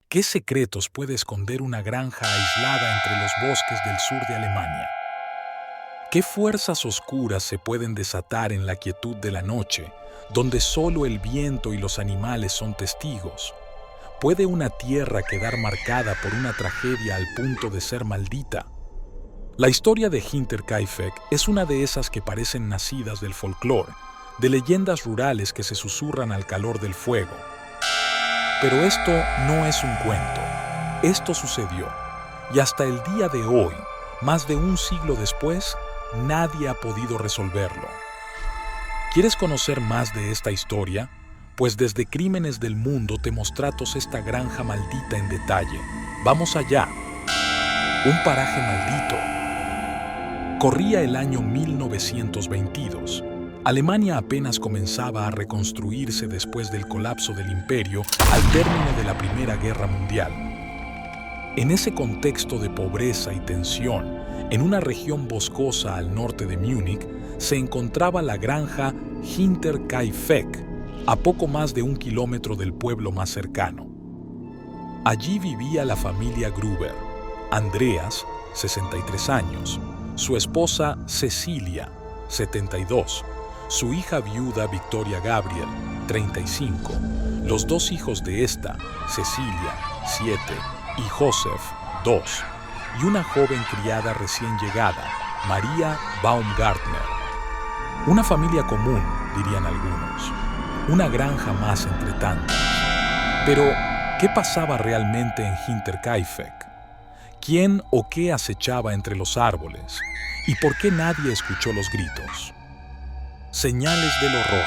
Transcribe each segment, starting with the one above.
¿Qué secretos puede esconder una granja aislada entre los bosques del sur de Alemania? ¿Qué fuerzas oscuras se pueden desatar en la quietud de la noche, donde solo el viento y los animales son testigos? ¿Puede una tierra quedar marcada por una tragedia al punto de ser maldita? La historia de Hinterkaifeck es una de esas que parecen nacidas del folclore, de leyendas rurales que se susurran al calor del fuego. Pero esto no es un cuento. Esto sucedió. Y hasta el día de hoy, más de un siglo después, nadie ha podido resolverlo. ¿Quieres conocer más de esta historia? Pues desde Crímenes del Mundo te mostramos esta granja maldita en detalle. Vamos allá. Un paraje maldito. Corría el año 1922. Alemania apenas comenzaba a reconstruirse después del colapso del imperio al término de la Primera Guerra Mundial. En ese contexto de pobreza y tensión, en una región boscosa al norte de Múnich, se encontraba la granja Hinterkaifeck, a poco más de 1 kilómetro del pueblo más cercano. Allí vivía la familia Gruber, Andreas, 63 años, su esposa Cecilia, 72, su hija viuda Victoria Gabriel, 35, los 2 hijos de esta, Cecilia, 7, y Joseph, 2, y una joven criada recién llegada, María Baumgartner. Una familia común, dirían algunos, una granja más entre tantas. Pero, ¿qué pasaba realmente en Hinterkaifeck? ¿Quién o qué acechaba entre los árboles? ¿Y por qué nadie escuchó los gritos? Señales del horror.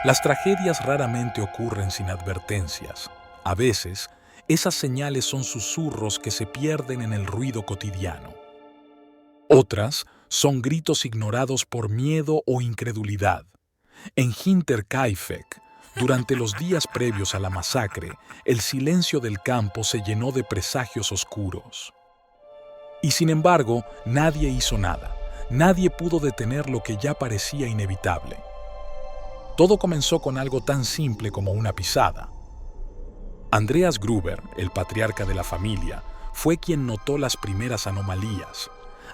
Las tragedias raramente ocurren sin advertencias. A veces, esas señales son susurros que se pierden en el ruido cotidiano. Otras son gritos ignorados por miedo o incredulidad. En Hinterkaifeck, durante los días previos a la masacre, el silencio del campo se llenó de presagios oscuros. Y sin embargo, nadie hizo nada. Nadie pudo detener lo que ya parecía inevitable. Todo comenzó con algo tan simple como una pisada. Andreas Gruber, el patriarca de la familia, fue quien notó las primeras anomalías.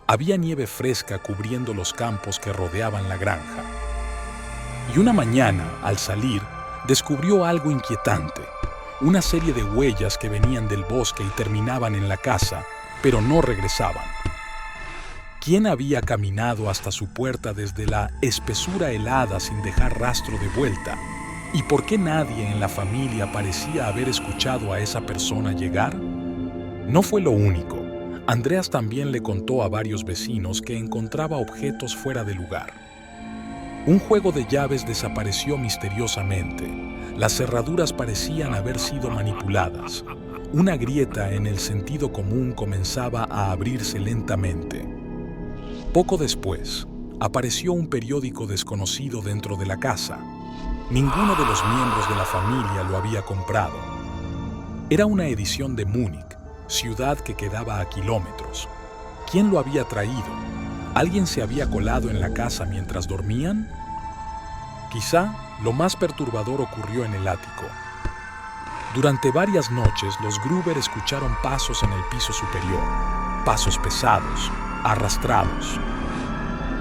Había nieve fresca cubriendo los campos que rodeaban la granja. Y una mañana, al salir, descubrió algo inquietante. Una serie de huellas que venían del bosque y terminaban en la casa, pero no regresaban. ¿Quién había caminado hasta su puerta desde la espesura helada sin dejar rastro de vuelta? ¿Y por qué nadie en la familia parecía haber escuchado a esa persona llegar? No fue lo único. Andreas también le contó a varios vecinos que encontraba objetos fuera de lugar. Un juego de llaves desapareció misteriosamente. Las cerraduras parecían haber sido manipuladas. Una grieta en el sentido común comenzaba a abrirse lentamente. Poco después, apareció un periódico desconocido dentro de la casa. Ninguno de los miembros de la familia lo había comprado. Era una edición de Múnich, ciudad que quedaba a kilómetros. ¿Quién lo había traído? ¿Alguien se había colado en la casa mientras dormían? Quizá lo más perturbador ocurrió en el ático. Durante varias noches, los Gruber escucharon pasos en el piso superior, pasos pesados, arrastrados,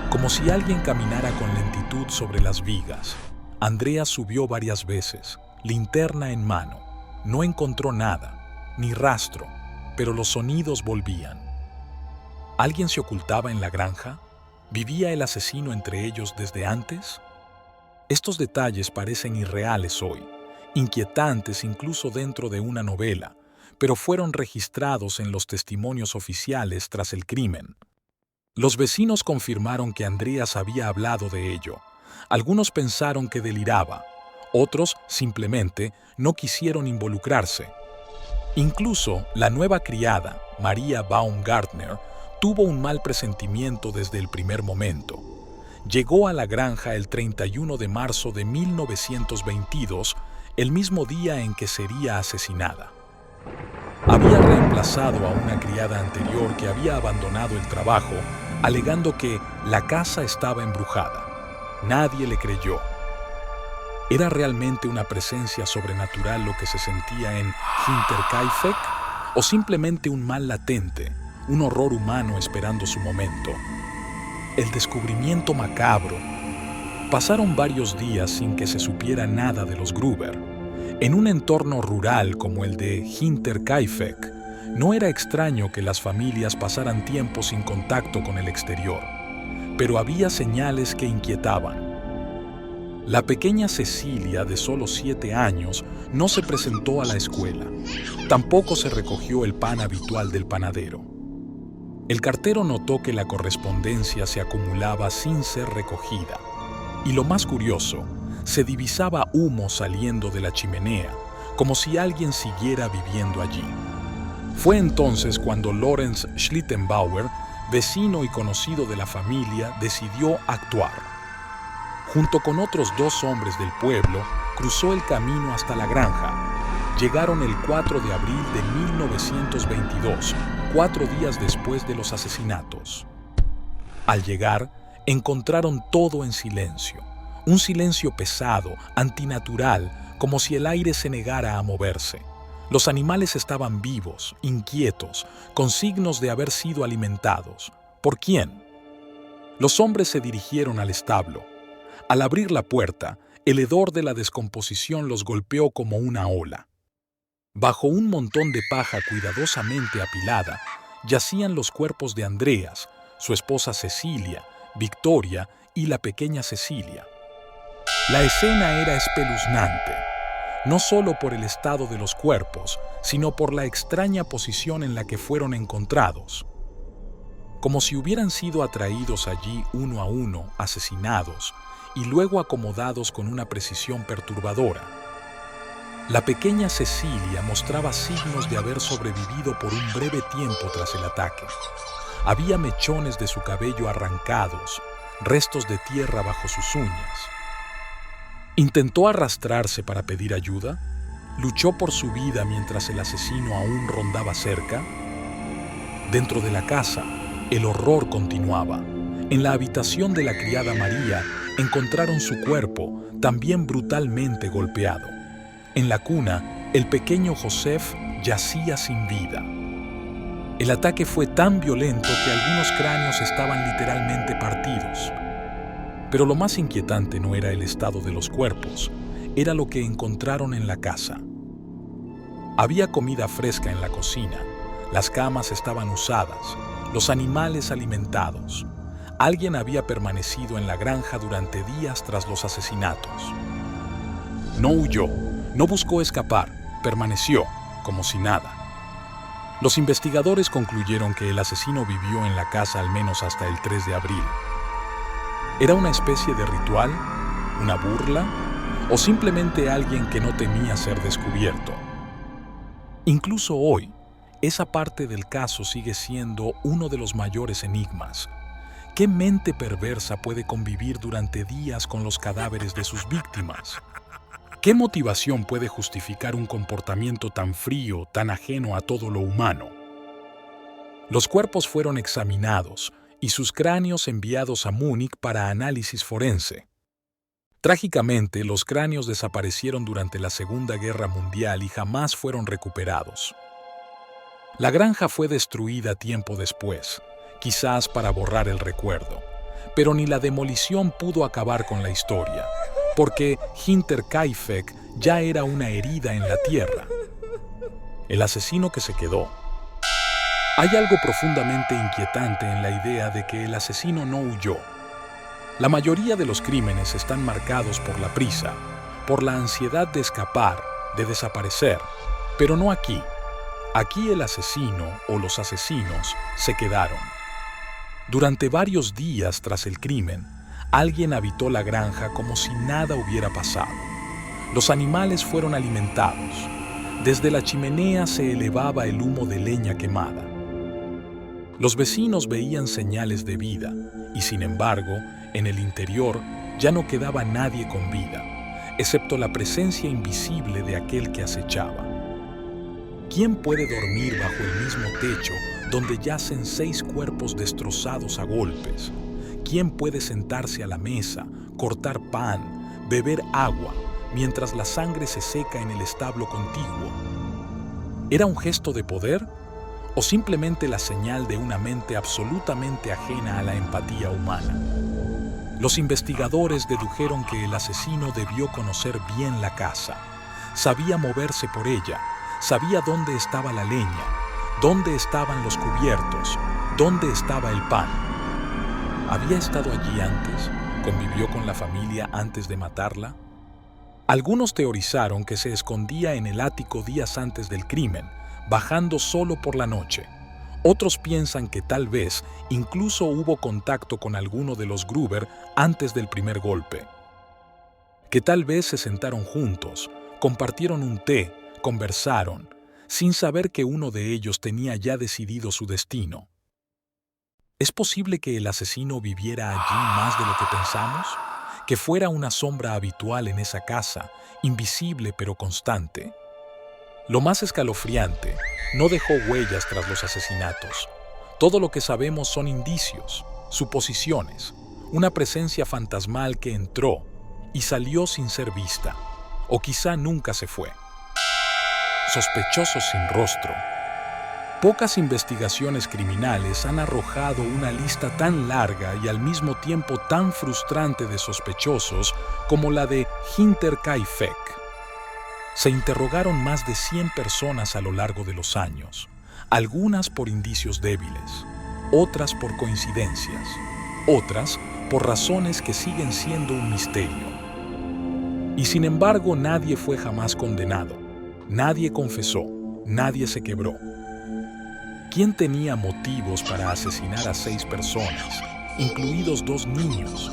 como si alguien caminara con lentitud sobre las vigas. Andreas subió varias veces, linterna en mano. No encontró nada, ni rastro, pero los sonidos volvían. ¿Alguien se ocultaba en la granja? ¿Vivía el asesino entre ellos desde antes? Estos detalles parecen irreales hoy, inquietantes incluso dentro de una novela, pero fueron registrados en los testimonios oficiales tras el crimen. Los vecinos confirmaron que Andreas había hablado de ello. Algunos pensaron que deliraba, otros simplemente no quisieron involucrarse. Incluso la nueva criada, María Baumgartner, tuvo un mal presentimiento desde el primer momento. Llegó a la granja el 31 de marzo de 1922, el mismo día en que sería asesinada. Había reemplazado a una criada anterior que había abandonado el trabajo, alegando que la casa estaba embrujada. Nadie le creyó. ¿Era realmente una presencia sobrenatural lo que se sentía en Hinterkaifeck? ¿O simplemente un mal latente, un horror humano esperando su momento? El descubrimiento macabro. Pasaron varios días sin que se supiera nada de los Gruber. En un entorno rural como el de Hinterkaifeck, no era extraño que las familias pasaran tiempo sin contacto con el exterior, pero había señales que inquietaban. La pequeña Cecilia, de solo 7 años, no se presentó a la escuela. Tampoco se recogió el pan habitual del panadero. El cartero notó que la correspondencia se acumulaba sin ser recogida. Y lo más curioso, se divisaba humo saliendo de la chimenea, como si alguien siguiera viviendo allí. Fue entonces cuando Lorenz Schlittenbauer, vecino y conocido de la familia, decidió actuar. Junto con otros 2 hombres del pueblo, cruzó el camino hasta la granja. Llegaron el 4 de abril de 1922, 4 días después de los asesinatos. Al llegar, encontraron todo en silencio. Un silencio pesado, antinatural, como si el aire se negara a moverse. Los animales estaban vivos, inquietos, con signos de haber sido alimentados. ¿Por quién? Los hombres se dirigieron al establo. Al abrir la puerta, el hedor de la descomposición los golpeó como una ola. Bajo un montón de paja cuidadosamente apilada, yacían los cuerpos de Andreas, su esposa Cecilia, Victoria y la pequeña Cecilia. La escena era espeluznante, no solo por el estado de los cuerpos, sino por la extraña posición en la que fueron encontrados. Como si hubieran sido atraídos allí uno a uno, asesinados, y luego acomodados con una precisión perturbadora. La pequeña Cecilia mostraba signos de haber sobrevivido por un breve tiempo tras el ataque. Había mechones de su cabello arrancados, restos de tierra bajo sus uñas. ¿Intentó arrastrarse para pedir ayuda? ¿Luchó por su vida mientras el asesino aún rondaba cerca? Dentro de la casa, el horror continuaba. En la habitación de la criada María, encontraron su cuerpo, también brutalmente golpeado. En la cuna, el pequeño Josef yacía sin vida. El ataque fue tan violento que algunos cráneos estaban literalmente partidos. Pero lo más inquietante no era el estado de los cuerpos, era lo que encontraron en la casa. Había comida fresca en la cocina, las camas estaban usadas, los animales alimentados. Alguien había permanecido en la granja durante días tras los asesinatos. No huyó, no buscó escapar, permaneció, como si nada. Los investigadores concluyeron que el asesino vivió en la casa al menos hasta el 3 de abril. ¿Era una especie de ritual? ¿Una burla? ¿O simplemente alguien que no temía ser descubierto? Incluso hoy, esa parte del caso sigue siendo uno de los mayores enigmas. ¿Qué mente perversa puede convivir durante días con los cadáveres de sus víctimas? ¿Qué motivación puede justificar un comportamiento tan frío, tan ajeno a todo lo humano? Los cuerpos fueron examinados y sus cráneos enviados a Múnich para análisis forense. Trágicamente, los cráneos desaparecieron durante la Segunda Guerra Mundial y jamás fueron recuperados. La granja fue destruida tiempo después, quizás para borrar el recuerdo, pero ni la demolición pudo acabar con la historia, porque Hinterkaifeck ya era una herida en la tierra. El asesino que se quedó. Hay algo profundamente inquietante en la idea de que el asesino no huyó. La mayoría de los crímenes están marcados por la prisa, por la ansiedad de escapar, de desaparecer, pero no aquí. Aquí el asesino o los asesinos se quedaron. Durante varios días tras el crimen, alguien habitó la granja como si nada hubiera pasado. Los animales fueron alimentados. Desde la chimenea se elevaba el humo de leña quemada. Los vecinos veían señales de vida y, sin embargo, en el interior ya no quedaba nadie con vida, excepto la presencia invisible de aquel que acechaba. ¿Quién puede dormir bajo el mismo techo donde yacen 6 cuerpos destrozados a golpes? ¿Quién puede sentarse a la mesa, cortar pan, beber agua, mientras la sangre se seca en el establo contiguo. ¿Era un gesto de poder o simplemente la señal de una mente absolutamente ajena a la empatía humana? Los investigadores dedujeron que el asesino debió conocer bien la casa. Sabía moverse por ella, sabía dónde estaba la leña, dónde estaban los cubiertos, dónde estaba el pan. ¿Había estado allí antes? ¿Convivió con la familia antes de matarla? Algunos teorizaron que se escondía en el ático días antes del crimen, bajando solo por la noche. Otros piensan que tal vez incluso hubo contacto con alguno de los Gruber antes del primer golpe. Que tal vez se sentaron juntos, compartieron un té, conversaron, sin saber que uno de ellos tenía ya decidido su destino. ¿Es posible que el asesino viviera allí más de lo que pensamos? ¿Que fuera una sombra habitual en esa casa, invisible pero constante? Lo más escalofriante, no dejó huellas tras los asesinatos. Todo lo que sabemos son indicios, suposiciones, una presencia fantasmal que entró y salió sin ser vista, o quizá nunca se fue. Sospechosos sin rostro. Pocas investigaciones criminales han arrojado una lista tan larga y al mismo tiempo tan frustrante de sospechosos como la de Hinterkaifeck. Se interrogaron más de 100 personas a lo largo de los años, algunas por indicios débiles, otras por coincidencias, otras por razones que siguen siendo un misterio. Y sin embargo, nadie fue jamás condenado, nadie confesó, nadie se quebró. ¿Quién tenía motivos para asesinar a 6 personas, incluidos 2 niños?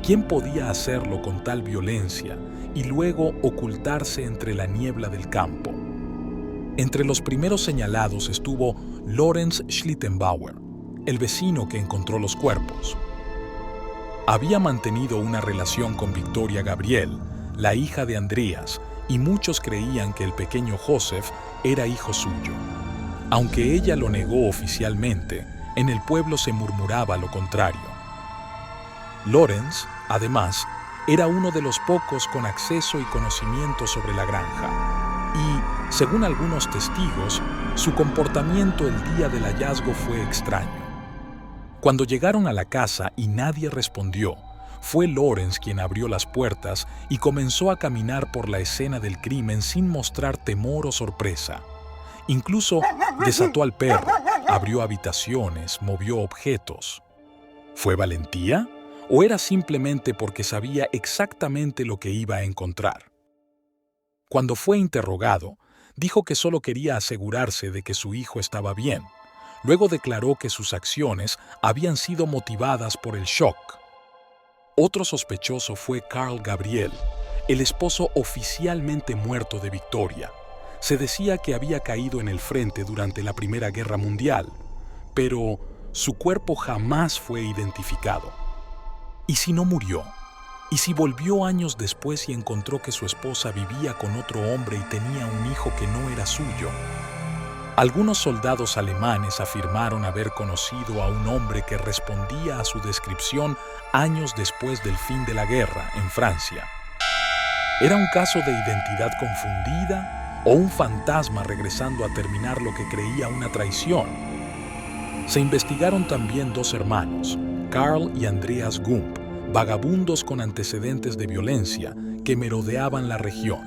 ¿Quién podía hacerlo con tal violencia y luego ocultarse entre la niebla del campo? Entre los primeros señalados estuvo Lorenz Schlittenbauer, el vecino que encontró los cuerpos. Había mantenido una relación con Victoria Gabriel, la hija de Andreas, y muchos creían que el pequeño Joseph era hijo suyo. Aunque ella lo negó oficialmente, en el pueblo se murmuraba lo contrario. Lorenz, además, era uno de los pocos con acceso y conocimiento sobre la granja. Y, según algunos testigos, su comportamiento el día del hallazgo fue extraño. Cuando llegaron a la casa y nadie respondió, fue Lorenz quien abrió las puertas y comenzó a caminar por la escena del crimen sin mostrar temor o sorpresa. Incluso desató al perro, abrió habitaciones, movió objetos. ¿Fue valentía? ¿O era simplemente porque sabía exactamente lo que iba a encontrar? Cuando fue interrogado, dijo que solo quería asegurarse de que su hijo estaba bien. Luego declaró que sus acciones habían sido motivadas por el shock. Otro sospechoso fue Carl Gabriel, el esposo oficialmente muerto de Victoria. Se decía que había caído en el frente durante la Primera Guerra Mundial, pero su cuerpo jamás fue identificado. ¿Y si no murió? ¿Y si volvió años después y encontró que su esposa vivía con otro hombre y tenía un hijo que no era suyo? Algunos soldados alemanes afirmaron haber conocido a un hombre que respondía a su descripción años después del fin de la guerra en Francia. ¿Era un caso de identidad confundida o un fantasma regresando a terminar lo que creía una traición? Se investigaron también 2 hermanos, Carl y Andreas Gump, vagabundos con antecedentes de violencia que merodeaban la región.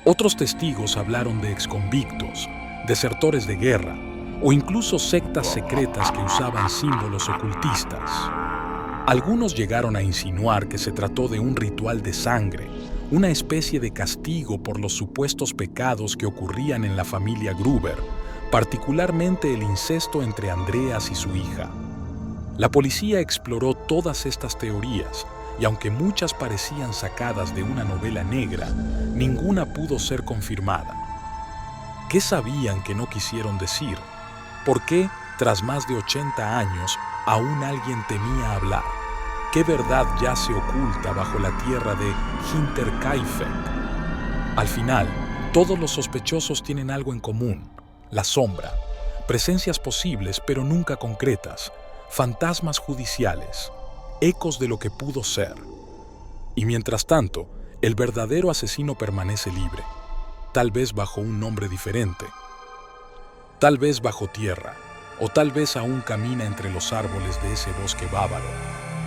Otros testigos hablaron de exconvictos, desertores de guerra o incluso sectas secretas que usaban símbolos ocultistas. Algunos llegaron a insinuar que se trató de un ritual de sangre, una especie de castigo por los supuestos pecados que ocurrían en la familia Gruber, particularmente el incesto entre Andreas y su hija. La policía exploró todas estas teorías y aunque muchas parecían sacadas de una novela negra, ninguna pudo ser confirmada. ¿Qué sabían que no quisieron decir? ¿Por qué, tras más de 80 años, aún alguien temía hablar? ¿Qué verdad yace oculta bajo la tierra de Hinterkaifeck? Al final, todos los sospechosos tienen algo en común: la sombra, presencias posibles pero nunca concretas, fantasmas judiciales, ecos de lo que pudo ser. Y mientras tanto, el verdadero asesino permanece libre, tal vez bajo un nombre diferente, tal vez bajo tierra, o tal vez aún camina entre los árboles de ese bosque bávaro,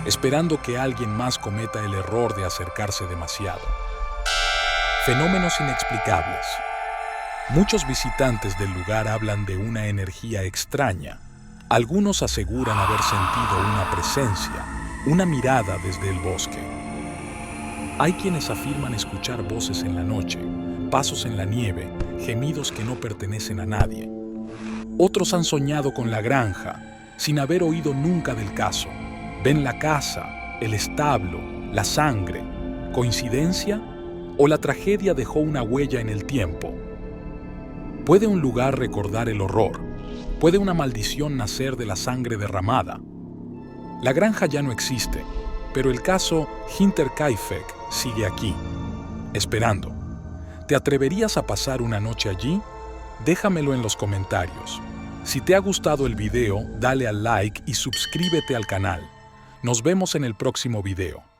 esperando que alguien más cometa el error de acercarse demasiado. Fenómenos inexplicables. Muchos visitantes del lugar hablan de una energía extraña. Algunos aseguran haber sentido una presencia, una mirada desde el bosque. Hay quienes afirman escuchar voces en la noche, pasos en la nieve, gemidos que no pertenecen a nadie. Otros han soñado con la granja, sin haber oído nunca del caso. Ven la casa, el establo, la sangre. ¿Coincidencia? ¿O la tragedia dejó una huella en el tiempo? ¿Puede un lugar recordar el horror? ¿Puede una maldición nacer de la sangre derramada? La granja ya no existe, pero el caso Hinterkaifeck sigue aquí, esperando. ¿Te atreverías a pasar una noche allí? Déjamelo en los comentarios. Si te ha gustado el video, dale al like y suscríbete al canal. Nos vemos en el próximo video.